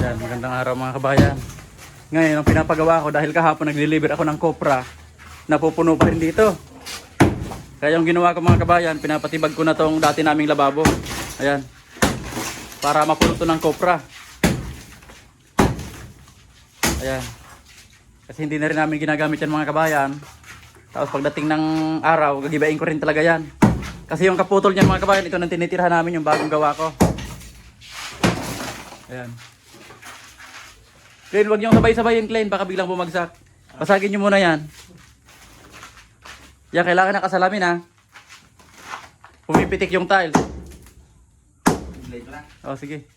Yan, magandang araw mga kabayan. Ngayon, ang pinapagawa ko dahil kahapon nag-deliver ako ng kopra, napupuno pa rin dito. Kaya yung ginawa ko mga kabayan, pinapatibag ko na tong dati naming lababo. Ayan. Para mapuno to ng kopra. Ayan. Kasi hindi na rin namin ginagamit yan mga kabayan. Tapos pagdating ng araw, gagibain ko rin talaga yan. Kasi yung kaputol niyan mga kabayan, ito nang tinitirhan namin yung bagong gawa ko. Ayan. Klein, wag niyong sabay-sabayin, Klein. Baka biglang bumagsak. Pasagin niyo muna yan. Yan, kailangan nakasalamin ha. Pumipitik yung tile. O, sige.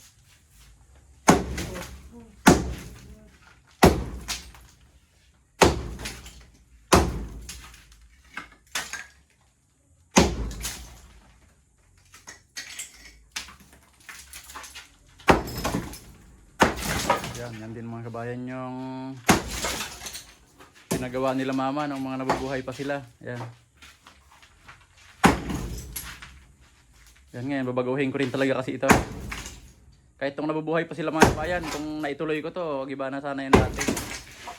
Yan din mga kabayan yung pinagawa nila mama nung mga nabubuhay pa sila. Yan. Yan ngayon, babaguhin ko rin talaga kasi ito. Kahit itong nabubuhay pa sila mga kabayan, kung naituloy ko to, giba na sana yan dati.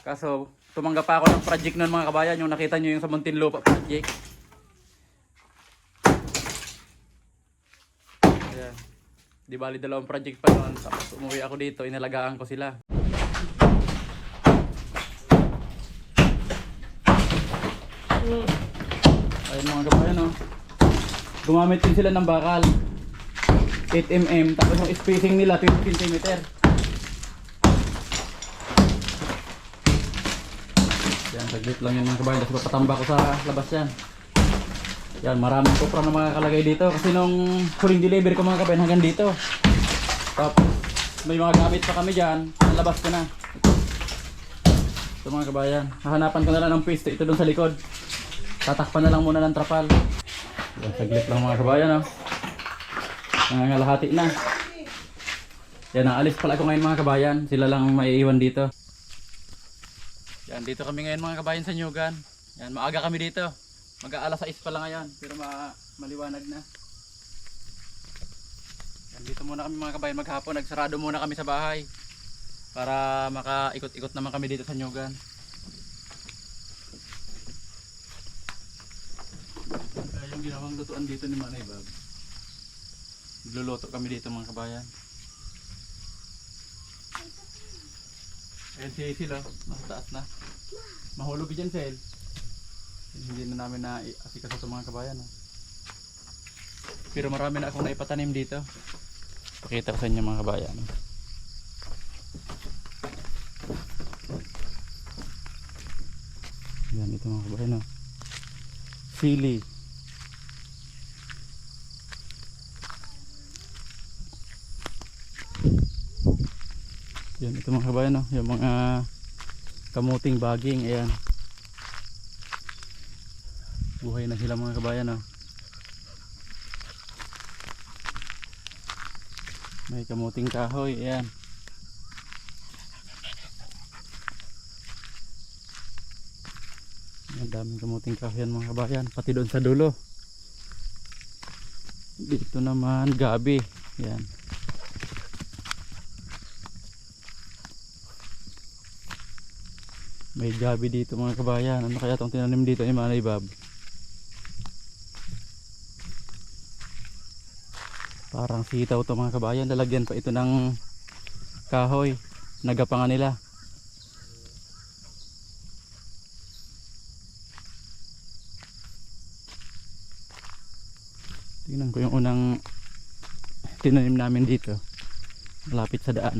Kaso, tumanggap pa ako ng project nun mga kabayan, yung nakita nyo yung sa Muntinlupa project. Yan. Di bali dalawang project pa noon, tapos umuwi ako dito, inalagaan ko sila. Ayun mga kabayan, oh. Gumamit din sila ng bakal 8mm, tapos yung spacing nila 20 cm. Yan, saglit lang yun mga kabayan, tapos papatamba ko sa labas yan. Yan, maraming kopra na mga kalagay dito kasi nung huling delivery ko mga kabayan hanggang dito. Tapos may mga gamit pa kami dyan, nalabas ko na. Ito mga kabayan, hahanapan ko na lang ng pwesto ito doon sa likod. Tatakpan na lang muna ng trapal. Yan, saglit lang mga kabayan, oh. Nangangalahati na. Yan, naalis pala ako ngayon mga kabayan, sila lang maiiwan dito. Yan, dito kami ngayon mga kabayan sa Nyugan. Yan, maaga kami dito. Mag-aalas 6 pa lang ngayon, pero maliwanag na. Yan, dito muna kami mga kabayan maghapon. Nagsarado muna kami sa bahay para makaikot-ikot naman kami dito sa Nyugan. Kaya yung ginawang lutuan dito ni Manay Bab, nagluluto kami dito mga kabayan. Ayan si Silo, nasa taas na. Mahulog dyan Sel. Hindi na namin na-asikas ito mga kabayan. Pero marami na akong naipatanim dito. Pakita ko sa inyo mga kabayan. Yan ito mga kabayan. Sili. Yan ito mga kabayan. Yung mga kamuting baging. Ayan. Buhay na sila mga kabayan, oh. May kamuting kahoy, ayan. Ang daming kamuting kahoy yan mga kabayan, pati doon sa dulo. Dito naman gabi, ayan. May gabi dito mga kabayan. Ano kaya itong tinanim dito ni Manay Bab? Parang sitaw to mga kabayan. Lalagyan pa ito ng kahoy. Nagapangan nila. Tingnan ko yung unang tinanim namin dito. Malapit sa daan.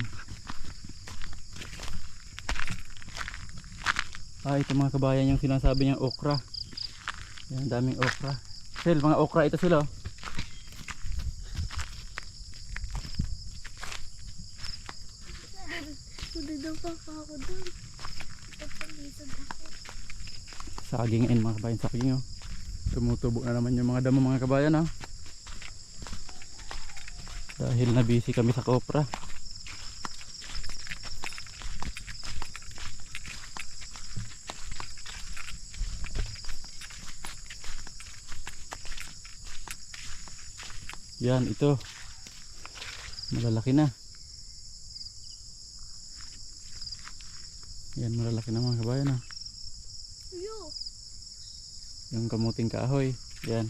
Ito mga kabayan yung sinasabi niyang okra. Yan, daming okra. Sel, mga okra ito sila. Saging ngayon mga kabayan, saging oh. Tumutubo na naman yung mga damo mga kabayan oh. Dahil na busy kami sa kopra. Yan ito. Malalaki na. Yan, malalaki na mga kabayan ah. Yung kamuting kahoy. Yan.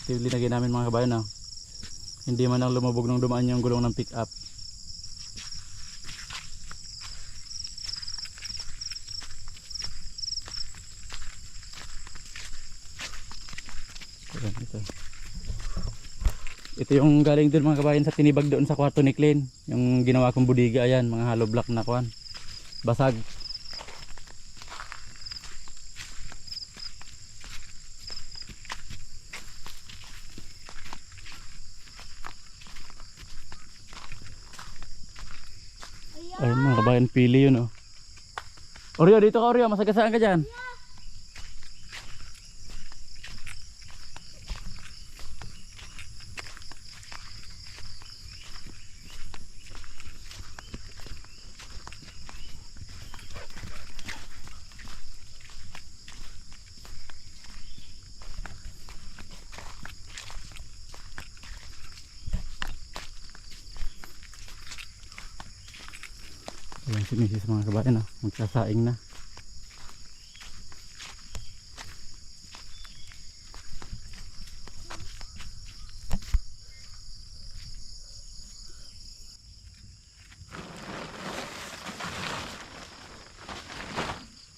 Ito yung linagay namin mga kabayan ah. Hindi man lang lumubog nung dumaan yung gulong ng pick up. Ayan, ito yung galing doon mga kabayan sa tinibag doon sa kwarto ni Clean. Yung ginawa kong budiga, ayan, mga hollow block na kuan. Basag. Ayun mga kabayan, pili yun oh. Oreo, dito ka Oreo, masagasaan ka dyan. Ayan si Mrs. mga kabayan oh, magsasaing na.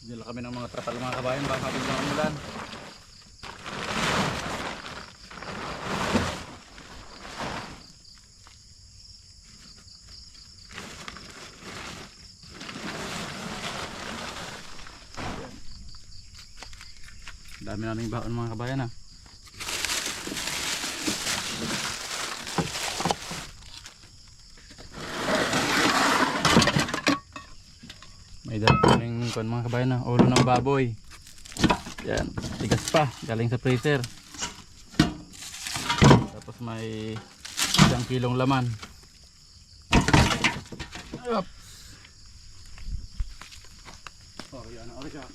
Dila kami ng mga trapal mga kabayan, baka biglang umulan. Dami naming baon mga kabayan ah. May dala kaming kuan mga kabayan ah, ulo ng baboy. Yan, tigas pa, galing sa freezer. Tapos may 1 kilong laman. Ayop. Oh, yan na siya.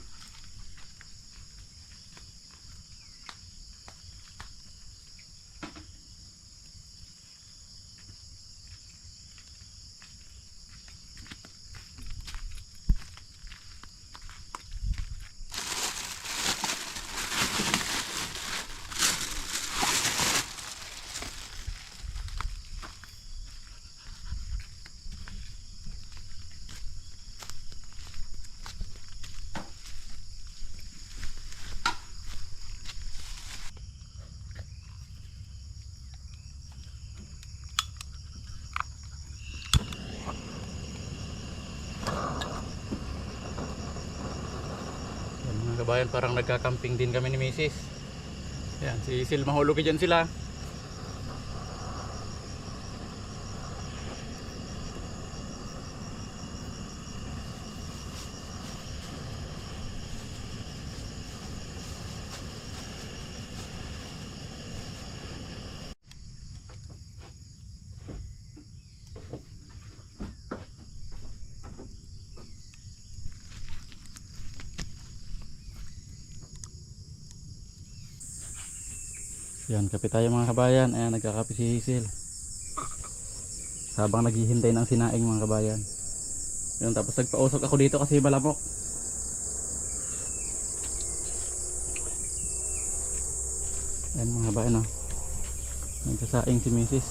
Kabayan, parang nagka-camping din kami ni Mrs. Yan, si Sil mahulog dyan sila. Yan, kape tayo mga kabayan. Ayan, nagkakape si Hazel habang naghihintay ng sinaing mga kabayan. Yan, tapos nagpausok ako dito kasi malamok. Ayan mga kabayan oh. Nagsasaing si Mrs.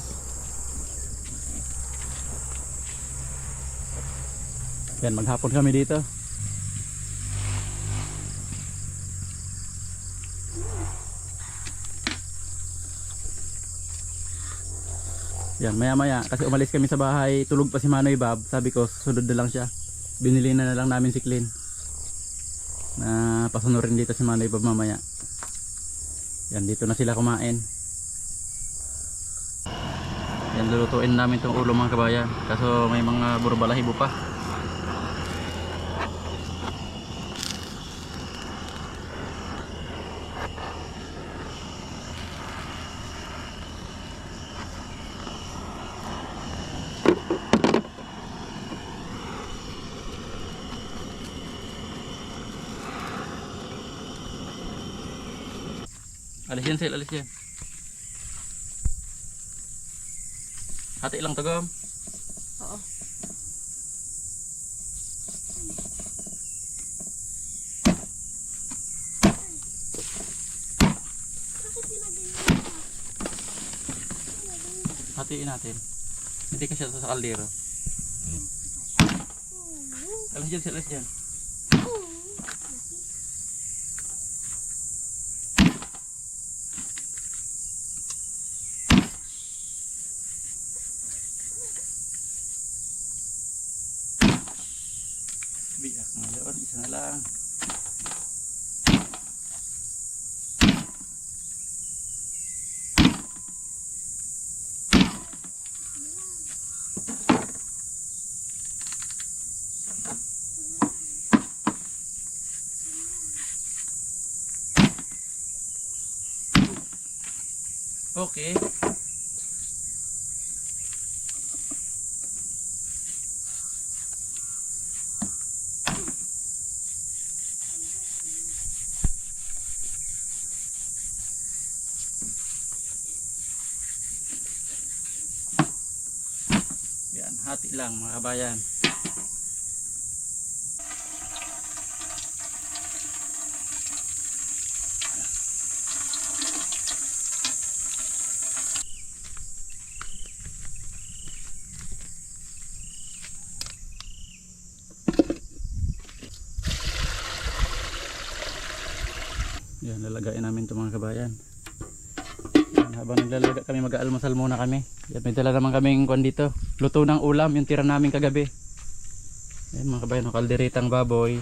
Yan, maghapon kami dito. Yan, maya maya kasi umalis kami sa bahay, tulog pa si Manoy Bob. Sabi ko sunod na lang siya. Binili na lang namin si Clean na pasunurin dito si Manoy Bob mamaya. Yan, dito na sila kumain. Yan, lulutuin namin tong ulo mga kabayan, kaso may mga burbalahibo pa. Alis yan, Sil, alis yan. Hati lang to, Gom. Oo. Hatiin natin. Hindi ka siya sa kaldero. Alas dyan, alas dyan. Biyak ngayon, isa na lang. Okay. Yan, hati lang mga kabayan. Yan, lalagayin namin ito mga kabayan. Yan, habang naglalaga kami, mag-aalmusal muna kami. Yan, may dala naman kaming kuwan dito. Luto ng ulam, yung tira namin kagabi. Yan mga kabayan, kalderitang baboy.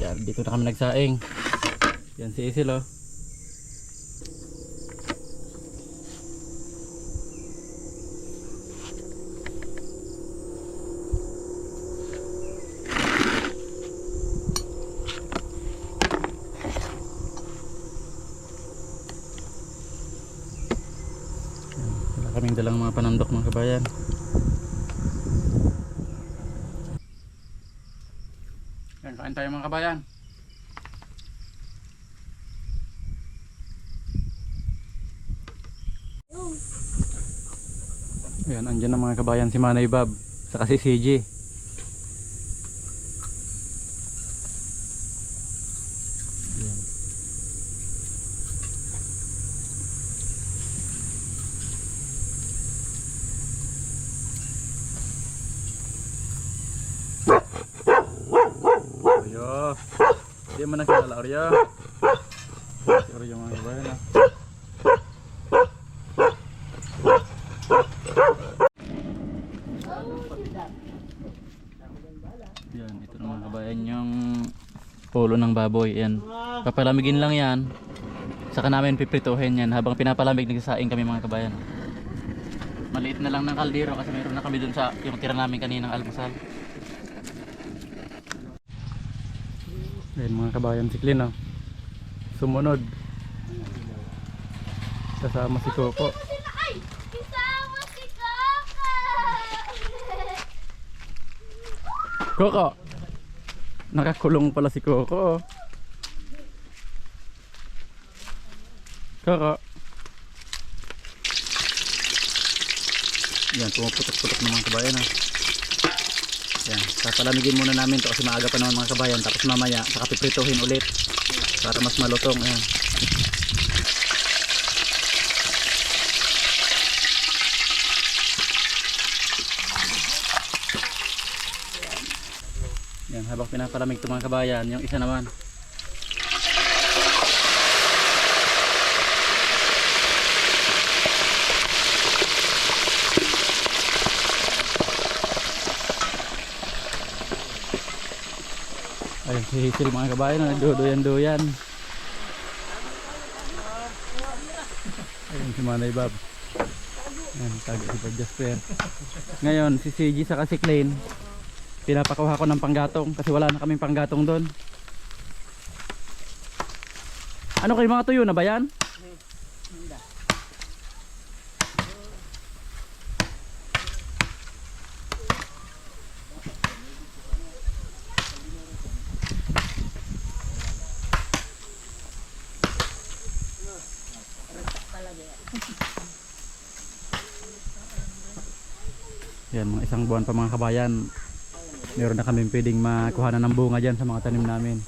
Yan, dito na kami nagsaing. Yan si Isil, oh. Wala kaming dalang mga panandok mga kabayan. Yan, kain tayo mga kabayan. Yan, andyan na mga kabayan si Manay Bob saka si CJ. Yan. Oryo. Hindi mo nakilala Oryo. Si Oryo mga kabayan, ah. Yan, ito na mga kabayan yung pulo ng baboy. Yan, papalamigin lang yan. Saka namin piprituhin yan. Habang pinapalamig, nagsasaing kami mga kabayan. Maliit na lang ng kaldero kasi mayroon na kami dun sa yung tira namin kaninang almusal. Ayan mga kabayan, si Clin, oh. Sumunod. Kasama si Coco. Ay! Kasama si Kaka! Coco! Nakakulong pala si Coco, oh. Coco! Yan, pumuputok-putok ng mga kabayan, oh. Yan, papalamigin muna namin to kasi maaga pa naman mga kabayan. Tapos mamaya, saka piprituhin ulit para mas malutong. Ayan. Yan, habang pinapalamig ito mga kabayan, yung isa naman. Ayun si Hazel mga kabayan, nagduduyan-duyan. Ayun si Manay Bob. Ayun, taga si Bob Jasper. Ngayon si CG saka si Klein, pinapakuha ko ng panggatong kasi wala na kaming panggatong doon. Ano kayo mga tuyo na ba yan? Yan, mga isang buwan pa mga kabayan. Meron na kami pwedeng makuha ng bunga dyan sa mga tanim namin.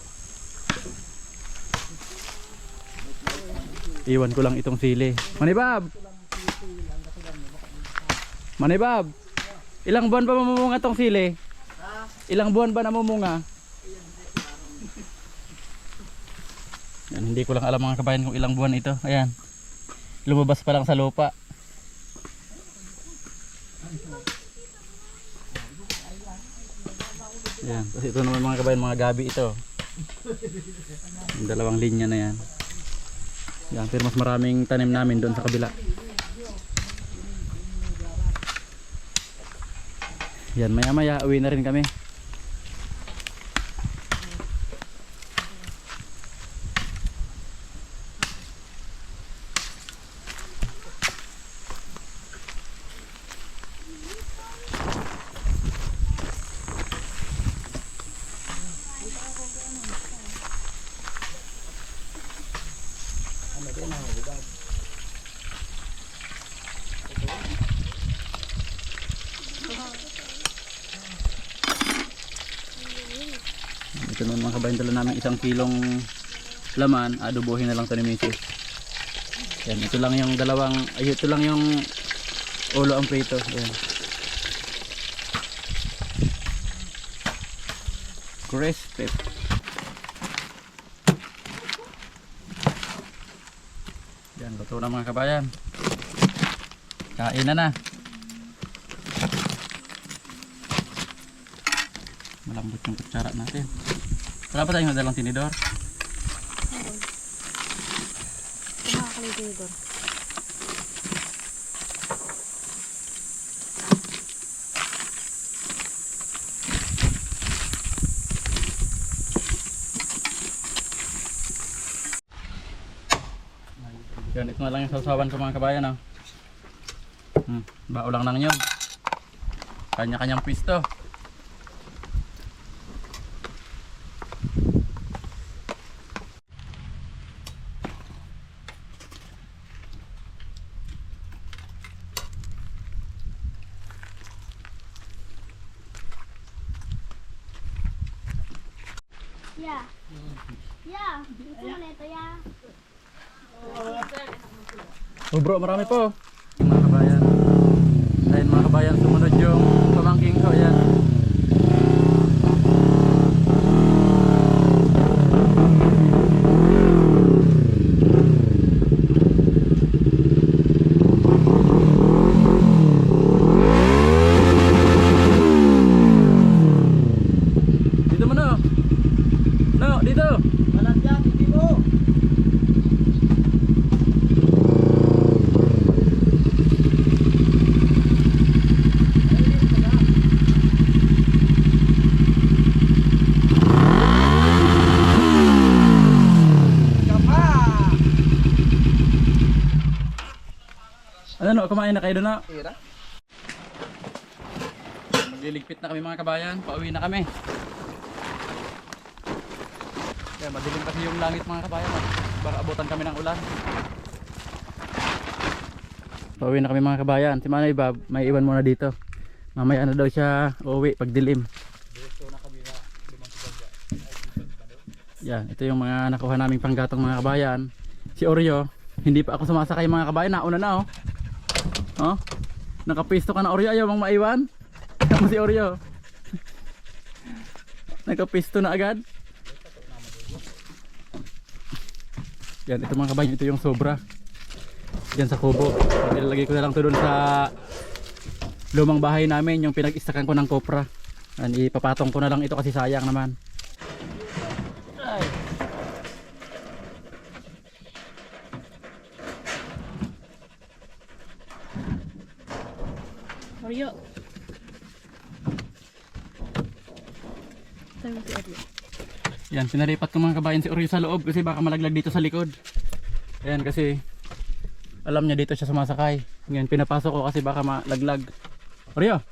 Iwan ko lang itong sili. Manibab! Manibab! Ilang buwan pa mamumunga itong sili? Ilang buwan ba namumunga? Yan, hindi ko lang alam mga kabayan kung ilang buwan ito. Ayan. Lumabas pa lang sa lupa. Yan. Kasi ito naman mga kabayan, mga gabi ito. Yung dalawang linya na yan. Yan. Pero mas maraming tanim namin doon sa kabila. Yan. Maya maya uwi na rin kami. Ito naman mga kabayan, dala namin 1 kilong laman, adobohin na lang ito ni Mrs. Yan, ito lang yung dalawang, ay ito lang yung ulo ang prito. Yan. Crispy. Yan, luto na mga kabayan. Kain na. Malambot yung kutsara natin. Wala pa tayong madalang tinidor. Kumakaligay doon. Yan, ito na lang yung sausawan ko mga kabayan. Oh. Bao lang nang yun. Kanya-kanyang pwisto. Yeah. Yeah. Ito muna ito, yeah. Oh bro, marami po. Mga kabayan. Ayun mga kabayan, sumunod yung pamangking ko. Ayan. Dito mo no. No, dito. Malagyan, hindi mo. Ano no, kumain na kayo doon na. Tira. Magliligpit na kami mga kabayan, pauwi na kami. Kaya madilim kasi yung langit mga kabayan. Baka abutan kami ng ulan. Pauwi na kami mga kabayan. Si Manay Bob, may iwan muna dito. Mamaya na daw siya uuwi pag dilim. Yan, ito yung mga nakuha naming panggatong mga kabayan. Si Oreo, hindi pa ako sumasakay mga kabayan. Nauna na oh. Oh, nakapisto ka na Oreo, ayaw mong maiwan. Kamu si Oreo. Nakapisto na agad. Yan, ito mga kabayan, ito yung sobra. Yan sa kubo. Ilalagay ko na lang ito doon sa lumang bahay namin, yung pinag-istakan ko ng kopra. Yan, ipapatong ko na lang ito kasi sayang naman. Ay. Oreo. Tayo si Oreo. Yan, pinalipat ko mga kabayan si Oreo sa loob kasi baka malaglag dito sa likod. Ayan, kasi alam niya dito siya sumasakay. Ngayon pinapasok ko kasi baka malaglag. Oreo!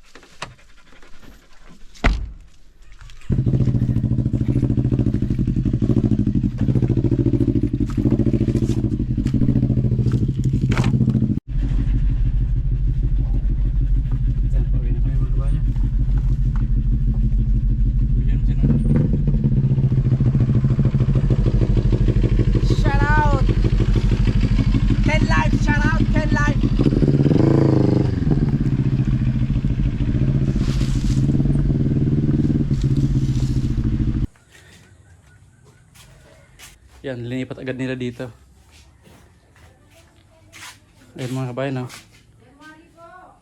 Yan, pauwi na kami mga Yan, linipat agad nila dito. Ayun mga kabayan, no?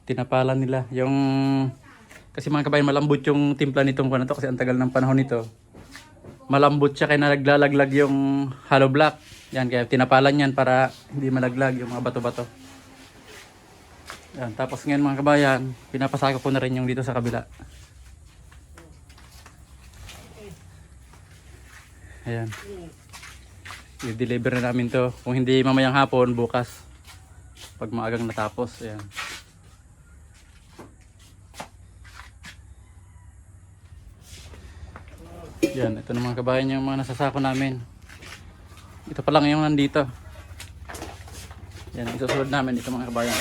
Tinapalan nila. Yung... Kasi mga kabayan, malambot yung timpla nitong kuwan na to kasi ang tagal ng panahon nito. Malambot siya kaya naglalaglag yung hollow block. Yan, kaya tinapalan yan para hindi malaglag yung mga bato-bato. Yan, tapos ngayon mga kabayan, pinapasaka ko na rin yung dito sa kabila. Ayan. I-deliver na namin to. Kung hindi mamayang hapon, bukas. Pag maagang natapos. Ayan. Yan, ito naman kabayan yung mga nasasako namin. Ito pa lang yung nandito. Yan, isusunod namin ito mga kabayan.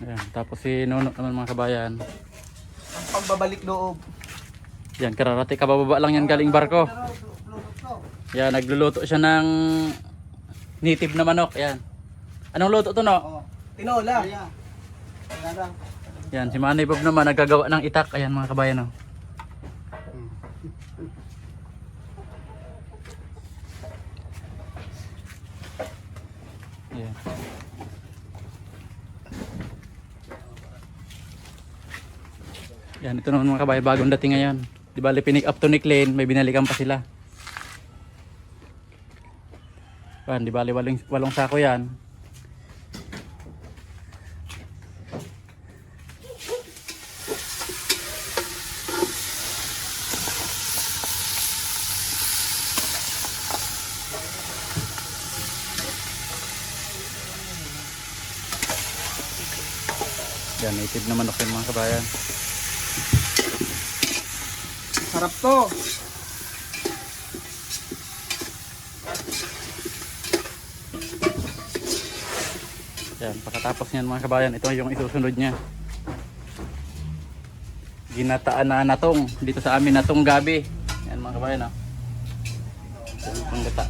Ayan, tapos si Nuno naman mga kabayan. Ang pagbabalik loob. Yan, kararati kabababa lang yan galing barko. Yan, nagluluto siya ng native na manok. Yan. Anong luto to, no? Oh, tinola. Yan, si Manay Bob naman nagagawa ng itak. Ayan mga kabayan, no? Yan. Yan, ito naman mga kabayan, bagong dating ngayon. Di bali pinick up to ni Clean, may binalikan pa sila. Yan, di bali walong sako yan. Yan, native na manok yan mga kabayan. Sarap to. Yan, pagkatapos niyan mga kabayan, ito yung isusunod niya. Ginataan na natong, dito sa amin natong gabi. Yan mga kabayan, oh. Yan, panggata.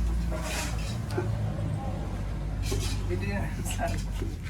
Hindi na.